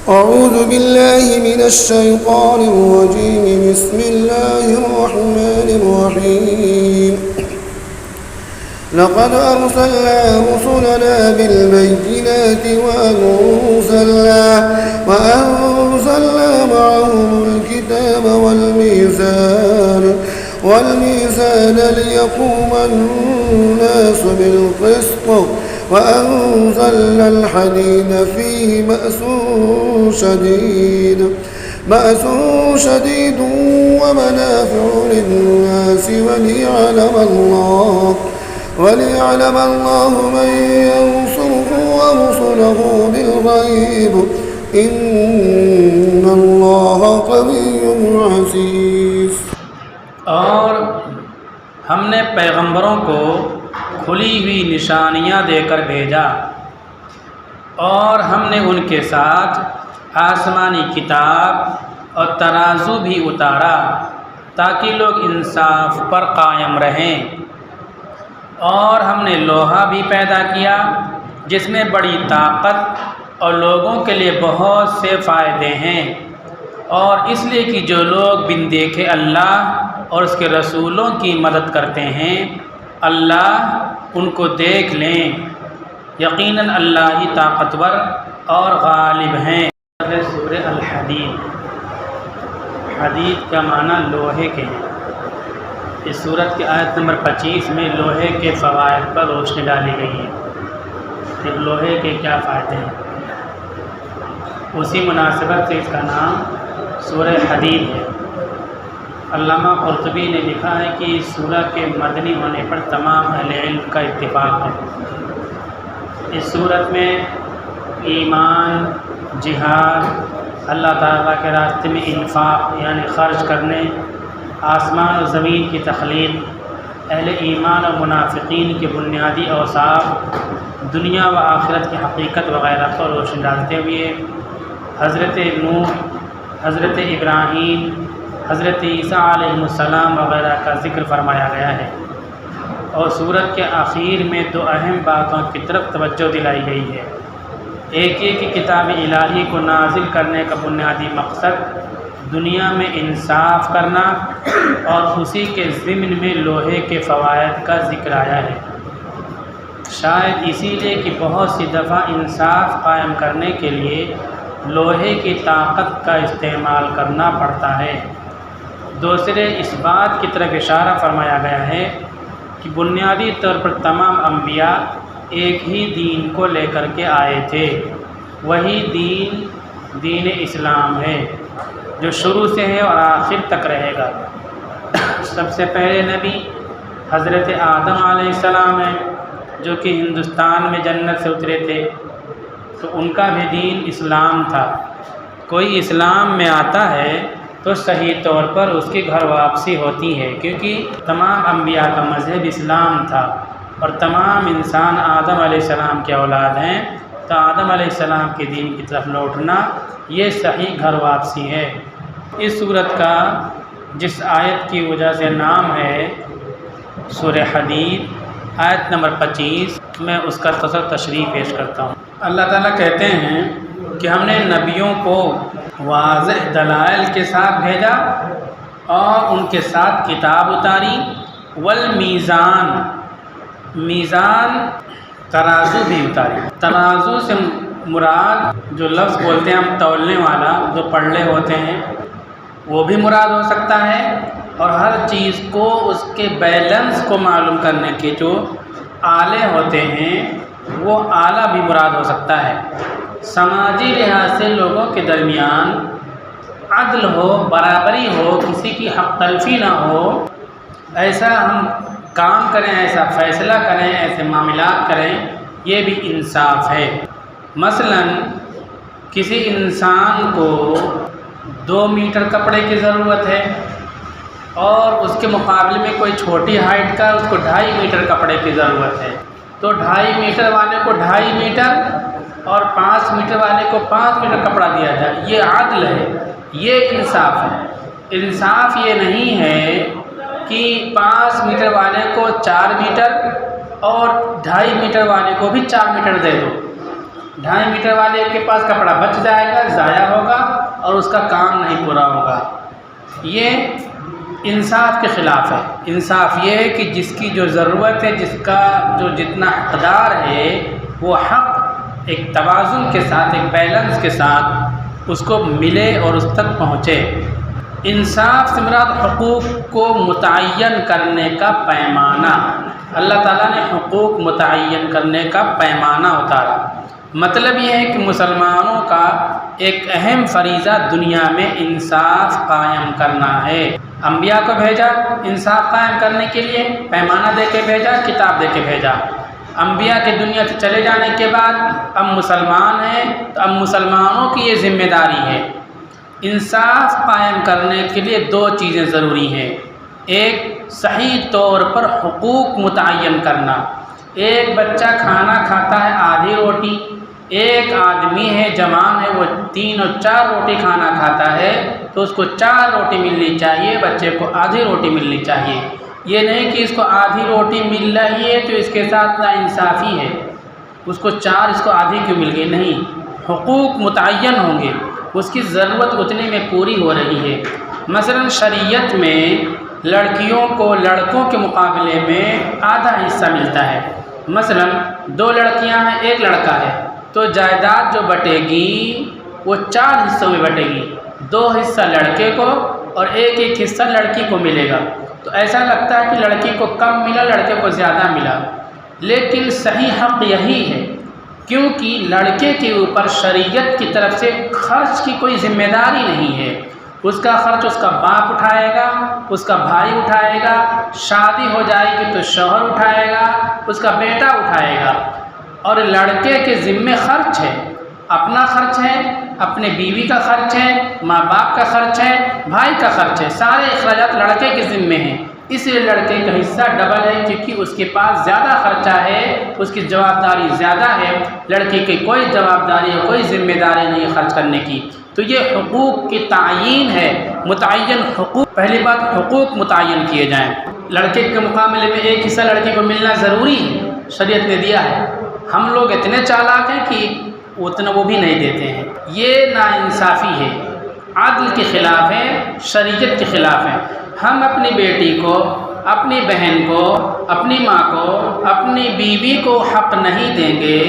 أعوذ بالله من الشيطان الرجيم. بسم الله الرحمن الرحيم. لقد أرسلنا رسلنا بالبينات وأنزلنا معهم الكتاب والميزان ليقوم الناس بالقسط وأنزلنا الحديد فيه بأس شديد ومنافع للناس وليعلم الله من ينصره ورسله بالغيب إن الله قوي عزيز. اور ہم نے پیغمبروں کو کھلی ہوئی نشانیاں دے کر بھیجا، اور ہم نے ان کے ساتھ آسمانی کتاب اور ترازو بھی اتارا تاکہ لوگ انصاف پر قائم رہیں. اور ہم نے لوہا بھی پیدا کیا جس میں بڑی طاقت اور لوگوں کے لیے بہت سے فائدے ہیں، اور اس لیے کہ جو لوگ بن دیکھے اللہ اور اس کے رسولوں کی مدد کرتے ہیں اللہ ان کو دیکھ لیں. یقیناً اللہ ہی طاقتور اور غالب ہیں. سورہ الحدید. حدید کا معنی لوہے کے ہیں. اس سورت کی آیت نمبر 25 میں لوہے کے فوائد پر روشنی ڈالی گئی ہے کہ لوہے کے کیا فائدے ہیں. اسی مناسبت سے اس کا نام سورہ حدید ہے. علامہ قرطبی نے لکھا ہے کہ اس سورہ کے مدنی ہونے پر تمام اہل علم کا اتفاق ہے. اس سورت میں ایمان، جہاد، اللہ تعالیٰ کے راستے میں انفاق یعنی خرچ کرنے، آسمان و زمین کی تخلیق، اہل ایمان و منافقین کے بنیادی اوصاف، دنیا و آخرت کی حقیقت وغیرہ پر روشنی ڈالتے ہوئے حضرت نوح، حضرت ابراہیم، حضرت عیسیٰ علیہ السلام وغیرہ کا ذکر فرمایا گیا ہے. اور سورت کے آخر میں دو اہم باتوں کی طرف توجہ دلائی گئی ہے. ایک یہ کہ کتاب الہی کو نازل کرنے کا بنیادی مقصد دنیا میں انصاف کرنا، اور اسی کے ضمن میں لوہے کے فوائد کا ذکر آیا ہے. شاید اسی لیے کہ بہت سی دفعہ انصاف قائم کرنے کے لیے لوہے کی طاقت کا استعمال کرنا پڑتا ہے. دوسرے اس بات کی طرف اشارہ فرمایا گیا ہے کہ بنیادی طور پر تمام انبیاء ایک ہی دین کو لے کر کے آئے تھے. وہی دین اسلام ہے جو شروع سے ہے اور آخر تک رہے گا. سب سے پہلے نبی حضرت آدم علیہ السلام ہیں جو کہ ہندوستان میں جنت سے اترے تھے، تو ان کا بھی دین اسلام تھا. کوئی اسلام میں آتا ہے تو صحیح طور پر اس کی گھر واپسی ہوتی ہے، کیونکہ تمام انبیاء کا مذہب اسلام تھا اور تمام انسان آدم علیہ السلام کے اولاد ہیں، تو آدم علیہ السلام کے دین کی طرف لوٹنا یہ صحیح گھر واپسی ہے. اس سورت کا جس آیت کی وجہ سے نام ہے سورہ حدید، آیت نمبر 25 میں اس کا تشریح پیش کرتا ہوں. اللہ تعالیٰ کہتے ہیں کہ ہم نے نبیوں کو واضح دلائل کے ساتھ بھیجا اور ان کے ساتھ کتاب اتاری. والمیزان، میزان ترازو بھی اتاری. ترازو سے مراد جو لفظ بولتے ہیں ہم تولنے والا، جو پلڑے ہوتے ہیں، وہ بھی مراد ہو سکتا ہے، اور ہر چیز کو اس کے بیلنس کو معلوم کرنے کے جو آلے ہوتے ہیں وہ آلہ بھی مراد ہو سکتا ہے. سماجی لحاظ سے لوگوں کے درمیان عدل ہو، برابری ہو، کسی کی حق تلفی نہ ہو، ایسا ہم کام کریں، ایسا فیصلہ کریں، ایسے معاملات کریں، یہ بھی انصاف ہے. مثلا کسی انسان کو 2 میٹر کپڑے کی ضرورت ہے اور اس کے مقابلے میں کوئی چھوٹی ہائٹ کا اس کو 2.5 میٹر کپڑے کی ضرورت ہے، تو 2.5 میٹر والے کو 2.5 میٹر اور 5 میٹر والے کو 5 میٹر کپڑا دیا جائے. یہ عدل ہے، یہ انصاف ہے. انصاف یہ نہیں ہے کہ 5 میٹر والے کو 4 میٹر اور 2.5 میٹر والے کو بھی 4 میٹر دے دو. 2.5 میٹر والے کے پاس کپڑا بچ جائے گا، ضائع ہوگا اور اس کا کام نہیں پورا ہوگا۔ یہ انصاف کے خلاف ہے۔ انصاف یہ ہے کہ جس کی جو ضرورت ہے، جس کا جو جتنا حقدار ہے، وہ حق ایک توازن کے ساتھ، ایک بیلنس کے ساتھ اس کو ملے اور اس تک پہنچے۔ انصاف سے مراد حقوق کو متعین کرنے کا پیمانہ۔ اللہ تعالیٰ نے حقوق متعین کرنے کا پیمانہ اتارا۔ مطلب یہ ہے کہ مسلمانوں کا ایک اہم فریضہ دنیا میں انصاف قائم کرنا ہے۔ انبیاء کو بھیجا انصاف قائم کرنے کے لیے، پیمانہ دے کے بھیجا، کتاب دے کے بھیجا۔ انبیاء کے دنیا سے چلے جانے کے بعد اب مسلمان ہیں تو اب مسلمانوں کی یہ ذمہ داری ہے۔ انصاف قائم کرنے کے لیے 2 چیزیں ضروری ہیں۔ ایک، صحیح طور پر حقوق متعین کرنا۔ ایک بچہ کھانا کھاتا ہے آدھی روٹی، ایک آدمی ہے جوان ہے وہ 3 اور 4 روٹی کھانا کھاتا ہے، تو اس کو 4 روٹی ملنی چاہیے، بچے کو آدھی روٹی ملنی چاہیے۔ یہ نہیں کہ اس کو آدھی روٹی مل رہی ہے تو اس کے ساتھ ناانصافی ہے، اس کو 4 اس کو آدھی کیوں مل گئی؟ نہیں، حقوق متعین ہوں گے، اس کی ضرورت اتنے میں پوری ہو رہی ہے۔ مثلا شریعت میں لڑکیوں کو لڑکوں کے مقابلے میں آدھا حصہ ملتا ہے۔ مثلا 2 لڑکیاں ہیں، 1 لڑکا ہے، تو جائیداد جو بٹے گی وہ 4 حصوں میں بٹے گی، 2 حصہ لڑکے کو اور 1 حصہ لڑکی کو ملے گا۔ تو ایسا لگتا ہے کہ لڑکی کو کم ملا، لڑکے کو زیادہ ملا، لیکن صحیح حق یہی ہے، کیونکہ لڑکے کے اوپر شریعت کی طرف سے خرچ کی کوئی ذمہ داری نہیں ہے۔ اس کا خرچ اس کا باپ اٹھائے گا، اس کا بھائی اٹھائے گا، شادی ہو جائے گی تو شوہر اٹھائے گا، اس کا بیٹا اٹھائے گا۔ اور لڑکے کے ذمے خرچ ہے، اپنا خرچ ہے، اپنے بیوی کا خرچ ہے، ماں باپ کا خرچ ہے، بھائی کا خرچ ہے، سارے اخراجات لڑکے کے ذمے ہیں۔ اس لیے لڑکے کا حصہ ڈبل ہے، کیونکہ اس کے پاس زیادہ خرچہ ہے، اس کی جوابداری زیادہ ہے، لڑکی کی کوئی جوابداری ہے، کوئی ذمہ داری نہیں ہے خرچ کرنے کی۔ تو یہ حقوق کی تعیین ہے، متعین حقوق۔ پہلی بات، حقوق متعین کیے جائیں۔ لڑکے کے مقابلے میں 1 حصہ لڑکی کو ملنا ضروری ہے، شریعت نے دیا ہے۔ ہم لوگ اتنے چالاک ہیں کہ اتنا وہ بھی نہیں دیتے ہیں۔ یہ ناانصافی ہے، عدل کے خلاف ہے، شریعت کے خلاف ہے۔ ہم اپنی بیٹی کو، اپنی بہن کو، اپنی ماں کو، اپنی بیوی کو حق نہیں دیں گے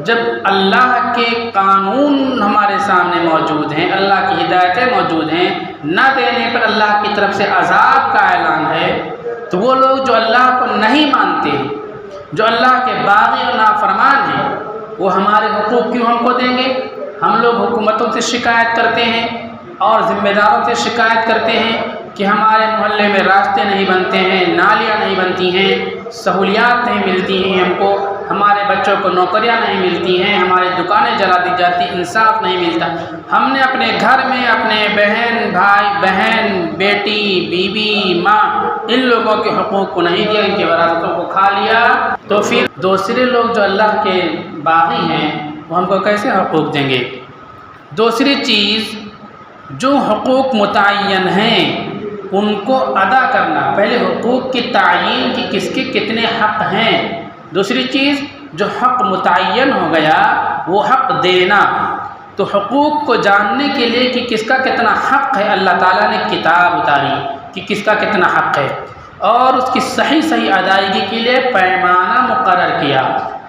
جب اللہ کے قانون ہمارے سامنے موجود ہیں، اللہ کی ہدایتیں موجود ہیں۔ نہ دینے پر اللہ کی طرف سے عذاب کا اعلان ہے، تو وہ لوگ جو اللہ کو نہیں مانتے ہیں، جو اللہ کے باغی اور نافرمان ہیں، وہ ہمارے حقوق کیوں ہم کو دیں گے؟ ہم لوگ حکومتوں سے شکایت کرتے ہیں اور ذمہ داروں سے شکایت کرتے ہیں کہ ہمارے محلے میں راستے نہیں بنتے ہیں، نالیاں نہیں بنتی ہیں، سہولیات نہیں ملتی ہیں ہم کو، ہمارے بچوں کو نوکریاں نہیں ملتی ہیں، ہماری دکانیں جلا دی جاتی، انصاف نہیں ملتا۔ ہم نے اپنے گھر میں اپنے بہن، بھائی، بہن، بیٹی، بیوی، ماں، ان لوگوں کے حقوق کو نہیں دیا، ان کے وراثتوں کو کھا لیا، تو پھر دوسرے لوگ جو اللہ کے باغی ہیں وہ ہم کو کیسے حقوق دیں گے؟ دوسری چیز، جو حقوق متعین ہیں ان کو ادا کرنا۔ پہلے حقوق کی تعیین کی کس کے کتنے حق ہیں، دوسری چیز جو حق متعین ہو گیا وہ حق دینا۔ تو حقوق کو جاننے کے لیے کہ کس کا کتنا حق ہے، اللہ تعالیٰ نے کتاب اتاری کہ کس کا کتنا حق ہے، اور اس کی صحیح ادائیگی کے لیے پیمانہ مقرر کیا۔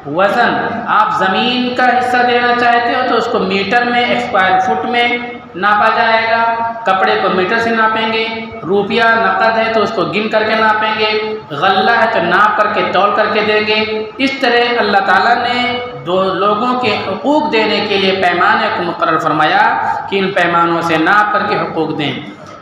وزن، آپ زمین کا حصہ دینا چاہتے ہو تو اس کو میٹر میں، اسکوائر فٹ میں ناپا جائے گا، کپڑے کو میٹر سے ناپیں گے، روپیہ نقد ہے تو اس کو گن کر کے ناپیں گے، غلہ ہے تو ناپ کر کے تول کر کے دیں گے۔ اس طرح اللہ تعالیٰ نے دو لوگوں کے حقوق دینے کے لیے پیمانے کو مقرر فرمایا کہ ان پیمانوں سے ناپ کر کے حقوق دیں۔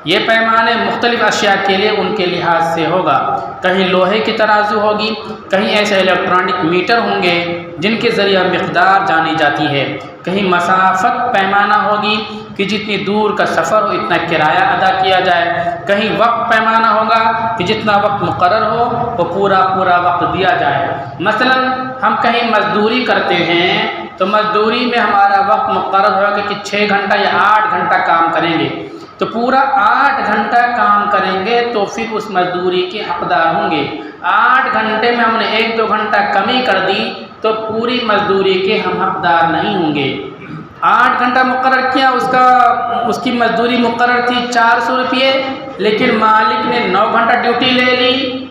یہ پیمانے مختلف اشیاء کے لیے ان کے لحاظ سے ہوگا، کہیں لوہے کی ترازو ہوگی، کہیں ایسے الیکٹرانک میٹر ہوں گے جن کے ذریعہ مقدار جانی جاتی ہے، کہیں مسافت پیمانہ ہوگی کہ جتنی دور کا سفر ہو اتنا کرایہ ادا کیا جائے، کہیں وقت پیمانہ ہوگا کہ جتنا وقت مقرر ہو وہ پورا وقت دیا جائے۔ مثلا ہم کہیں مزدوری کرتے ہیں تو مزدوری میں ہمارا وقت مقرر ہوگا کہ 6 گھنٹہ یا 8 گھنٹہ کام کریں گے، تو پورا 8 گھنٹہ کام کریں گے تو پھر اس مزدوری کے حقدار ہوں گے۔ 8 گھنٹے میں ہم نے 1-2 گھنٹہ کمی کر دی تو پوری مزدوری کے ہم حقدار نہیں ہوں گے۔ 8 گھنٹہ مقرر کیا، اس کی مزدوری مقرر تھی 400 روپیے، لیکن مالک نے 9 گھنٹہ ڈیوٹی لے لی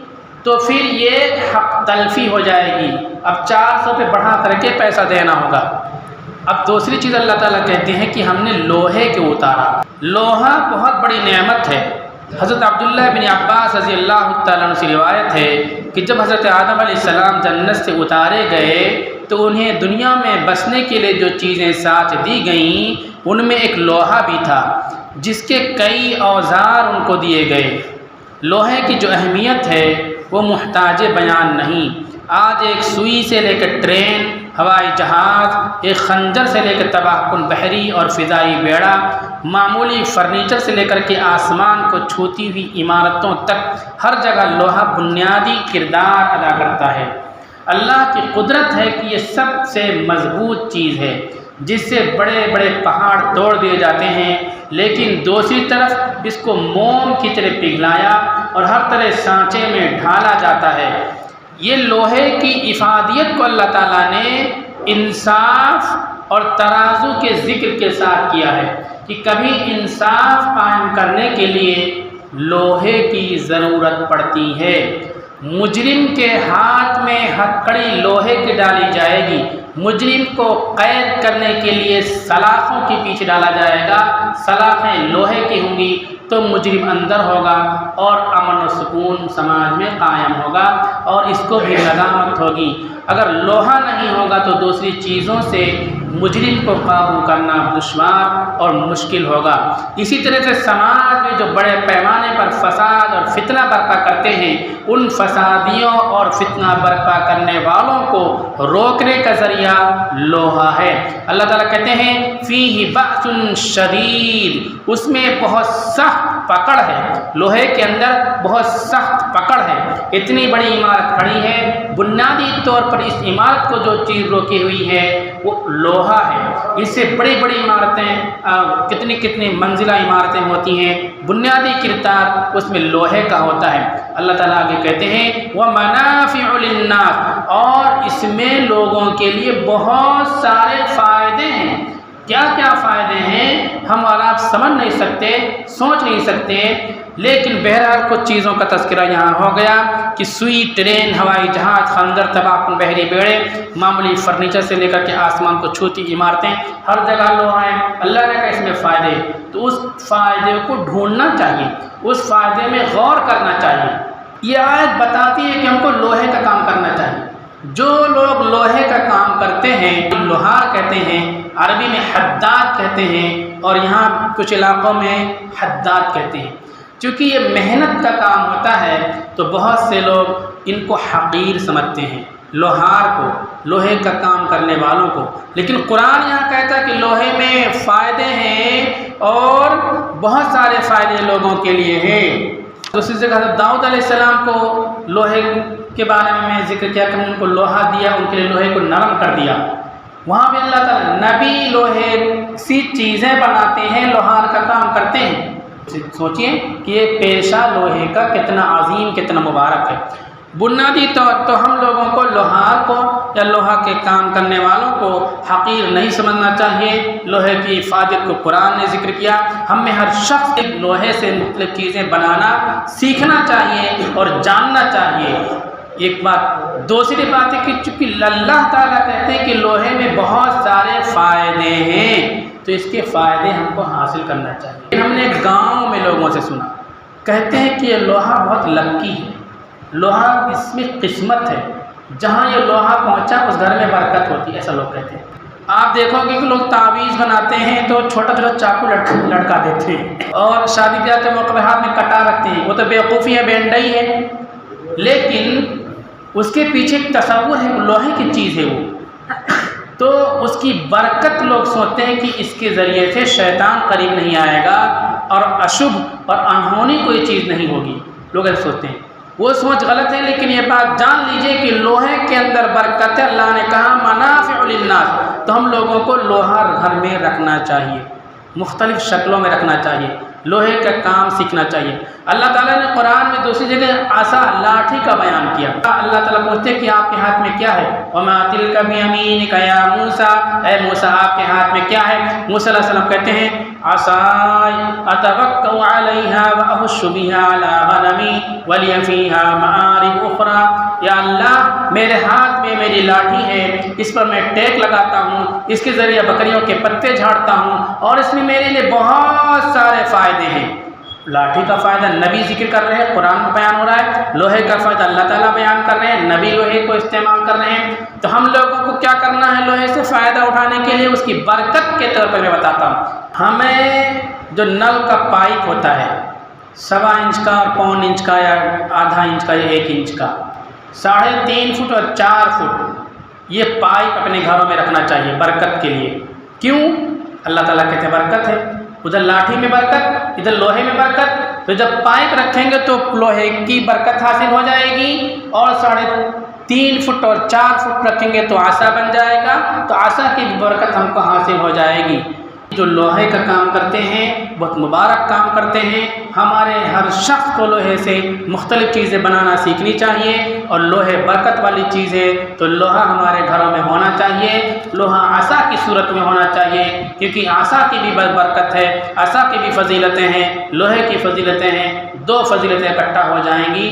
تو پھر یہ حق تلفی ہو جائے گی، اب 400 پہ بڑھا کر کے پیسہ دینا ہوگا۔ اب دوسری چیز اللہ تعالیٰ کہتے ہیں کہ ہم نے لوہے کو اتارا۔ لوہا بہت بڑی نعمت ہے۔ حضرت عبداللہ بن عباس رضی اللہ تعالیٰ عنہ سے روایت ہے کہ جب حضرت آدم علیہ السلام جنت سے اتارے گئے تو انہیں دنیا میں بسنے کے لیے جو چیزیں ساتھ دی گئیں ان میں ایک لوہا بھی تھا جس کے کئی اوزار ان کو دیے گئے۔ لوہے کی جو اہمیت ہے وہ محتاج بیان نہیں۔ آج ایک سوئی سے لے کر ٹرین، ہوائی جہاز، ایک خنجر سے لے کر تباہ کن بحری اور فضائی بیڑا، معمولی فرنیچر سے لے کر کے آسمان کو چھوتی ہوئی عمارتوں تک ہر جگہ لوہا بنیادی کردار ادا کرتا ہے۔ اللہ کی قدرت ہے کہ یہ سب سے مضبوط چیز ہے جس سے بڑے بڑے پہاڑ توڑ دیے جاتے ہیں، لیکن دوسری طرف اس کو موم کی طرح پگھلایا اور ہر طرح سانچے میں ڈھالا جاتا ہے۔ یہ لوہے کی افادیت کو اللہ تعالیٰ نے انصاف اور ترازو کے ذکر کے ساتھ کیا ہے کہ کبھی انصاف قائم کرنے کے لیے لوہے کی ضرورت پڑتی ہے۔ مجرم کے ہاتھ میں ہتھکڑی لوہے کی ڈالی جائے گی، مجرم کو قید کرنے کے لیے سلاخوں کے پیچھے ڈالا جائے گا، سلاخیں لوہے کی ہوں گی تو مجرم اندر ہوگا اور امن و سکون سماج میں قائم ہوگا اور اس کو بھی ندامت ہوگی۔ اگر لوہا نہیں ہوگا تو دوسری چیزوں سے مجرم کو قابو کرنا دشوار اور مشکل ہوگا۔ اسی طرح سے سماج میں جو بڑے پیمانے پر فساد اور فتنہ برپا کرتے ہیں، ان فسادیوں اور فتنہ برپا کرنے والوں کو روکنے کا ذریعہ لوہا ہے۔ اللہ تعالیٰ کہتے ہیں فیہ بأس شدید، اس میں بہت سخت پکڑ ہے، لوہے کے اندر بہت سخت پکڑ ہے۔ اتنی بڑی عمارت کھڑی ہے، بنیادی طور پر اس عمارت کو جو چیز روکی ہوئی ہے وہ لوہا ہے۔ اس سے بڑی بڑی عمارتیں کتنی منزلہ عمارتیں ہوتی ہیں، بنیادی کردار اس میں لوہے کا ہوتا ہے۔ اللہ تعالیٰ آگے کہتے ہیں وَمَنَافِعُ لِلنَّاسِ، اور اس میں لوگوں کے لیے بہت سارے فائدے ہیں۔ کیا کیا فائدے ہیں ہم اور آپ سمجھ نہیں سکتے، سوچ نہیں سکتے، لیکن بہرحال کچھ چیزوں کا تذکرہ یہاں ہو گیا کہ سوئی، ٹرین، ہوائی جہاز، خنجر، تباہ کن بحری بیڑے، معمولی فرنیچر سے لے کر کے آسمان کو چھوتی عمارتیں، ہر جگہ لوہا ہے۔ اللہ نے کہا اس میں فائدے، تو اس فائدے کو ڈھونڈنا چاہیے، اس فائدے میں غور کرنا چاہیے۔ یہ آیت بتاتی ہے کہ ہم کو لوہے کا کام کرنا چاہیے۔ جو لوگ لوہے کا کام کرتے ہیں لوہار کہتے ہیں، عربی میں حداد کہتے ہیں اور یہاں کچھ علاقوں میں حداد کہتے ہیں۔ چونکہ یہ محنت کا کام ہوتا ہے تو بہت سے لوگ ان کو حقیر سمجھتے ہیں، لوہار کو، لوہے کا کام کرنے والوں کو، لیکن قرآن یہاں کہتا ہے کہ لوہے میں فائدے ہیں اور بہت سارے فائدے لوگوں کے لیے ہیں۔ دوسری جگہ حضرت داؤد علیہ السلام کو لوہے کے بارے میں ذکر کیا کہ ان کو لوہا دیا، ان کے لیے لوہے کو نرم کر دیا۔ وہاں بھی اللہ تعالیٰ نبی لوہے سی چیزیں بناتے ہیں، لوہار کا کام کرتے ہیں۔ سوچئے کہ یہ پیشہ لوہے کا کتنا عظیم، کتنا مبارک ہے۔ بنیادی طور تو ہم لوگوں کو لوہار کو یا لوہا کے کام کرنے والوں کو حقیر نہیں سمجھنا چاہیے۔ لوہے کی افادیت کو قرآن نے ذکر کیا۔ ہم میں ہر شخص ایک لوہے سے مختلف چیزیں بنانا سیکھنا چاہیے اور جاننا چاہیے۔ ایک بات، دوسری بات ہے کہ چونکہ اللہ تعالیٰ کہتے ہیں کہ لوہے میں بہت سارے فائدے ہیں تو اس کے فائدے ہم کو حاصل کرنا چاہیے۔ ہم نے گاؤں میں لوگوں سے سنا، کہتے ہیں کہ یہ لوہا بہت لکی ہے، لوہا اس میں قسمت ہے، جہاں یہ لوہا پہنچا اس گھر میں برکت ہوتی ہے، ایسا لوگ کہتے ہیں۔ آپ دیکھو گے کہ لوگ تعویذ بناتے ہیں تو چھوٹا چھوٹا چاقو لٹکا دیتے ہیں اور شادی بیاہ کے موقع پہ ہاتھ میں کٹا رکھتے ہیں۔ وہ تو بیوقوفی ہے، بینڈائی ہے، لیکن اس کے پیچھے ایک تصور ہے، لوہے کی چیز ہے وہ، تو اس کی برکت لوگ سوچتے ہیں کہ اس کے ذریعے سے شیطان قریب نہیں آئے گا اور اشبھ اور انہونی کوئی چیز نہیں ہوگی، لوگ ایسے سوچتے ہیں۔ وہ سوچ غلط ہے، لیکن یہ بات جان لیجئے کہ لوہے کے اندر برکت ہے۔ اللہ نے کہا منافع للناس، تو ہم لوگوں کو لوہا گھر میں رکھنا چاہیے، مختلف شکلوں میں رکھنا چاہیے۔ لوہے کا کام سیکھنا چاہیے۔ اللہ تعالیٰ نے قرآن میں دوسری جگہ عصا لاٹھی کا بیان کیا۔ اللہ تعالیٰ پوچھتے ہیں کہ آپ کے ہاتھ میں کیا ہے؟ وَمَا تِلْكَ بِيَمِينِكَ يَا مُوسَىٰ، اے موسیٰ آپ کے ہاتھ میں کیا ہے؟ موسیٰ علیہ السلام کہتے ہیں عصای اتوکأ علیہا وأہش بہا علی غنمی ولی فیہا مآرب اخرى، یا اللہ میرے ہاتھ میں میری لاٹھی ہے، اس پر میں ٹیک لگاتا ہوں، اس کے ذریعے بکریوں کے پتے جھاڑتا ہوں، اور اس میں میرے لیے بہت سارے فائدے ہیں۔ لاٹھی کا فائدہ نبی ذکر کر رہے ہیں، قرآن میں بیان ہو رہا ہے، لوہے کا فائدہ اللہ تعالیٰ بیان کر رہے ہیں، نبی لوہے کو استعمال کر رہے ہیں۔ تو ہم لوگوں کو کیا کرنا ہے لوہے سے فائدہ اٹھانے کے لیے؟ اس کی برکت کے طور پر میں بتاتا ہوں۔ ہمیں جو نل کا پائپ ہوتا ہے 1.25 انچ کا اور 1.25 انچ کا یا آدھا انچ کا یا 1 انچ کا، 3.5 فٹ اور 4 فٹ یہ پائپ اپنے گھروں میں رکھنا چاہیے برکت کے لیے۔ کیوں؟ اللہ تعالیٰ کہتے ہیں برکت ہے، ادھر لاٹھی میں برکت، ادھر لوہے میں برکت۔ تو جب پائپ رکھیں گے تو لوہے کی برکت حاصل ہو جائے گی، اور 3.5 فٹ اور 4 فٹ رکھیں گے تو عصا بن جائے گا، تو عصا کی برکت ہم کو حاصل ہو جائے گی۔ جو لوہے کا کام کرتے ہیں بہت مبارک کام کرتے ہیں۔ ہمارے ہر شخص کو لوہے سے مختلف چیزیں بنانا سیکھنی چاہیے، اور لوہے برکت والی چیز ہے، تو لوہا ہمارے گھروں میں ہونا چاہیے۔ لوہا عصا کی صورت میں ہونا چاہیے، کیونکہ عصا کی بھی برکت ہے، عصا کی بھی فضیلتیں ہیں، لوہے کی فضیلتیں ہیں، 2 فضیلتیں اکٹھا ہو جائیں گی۔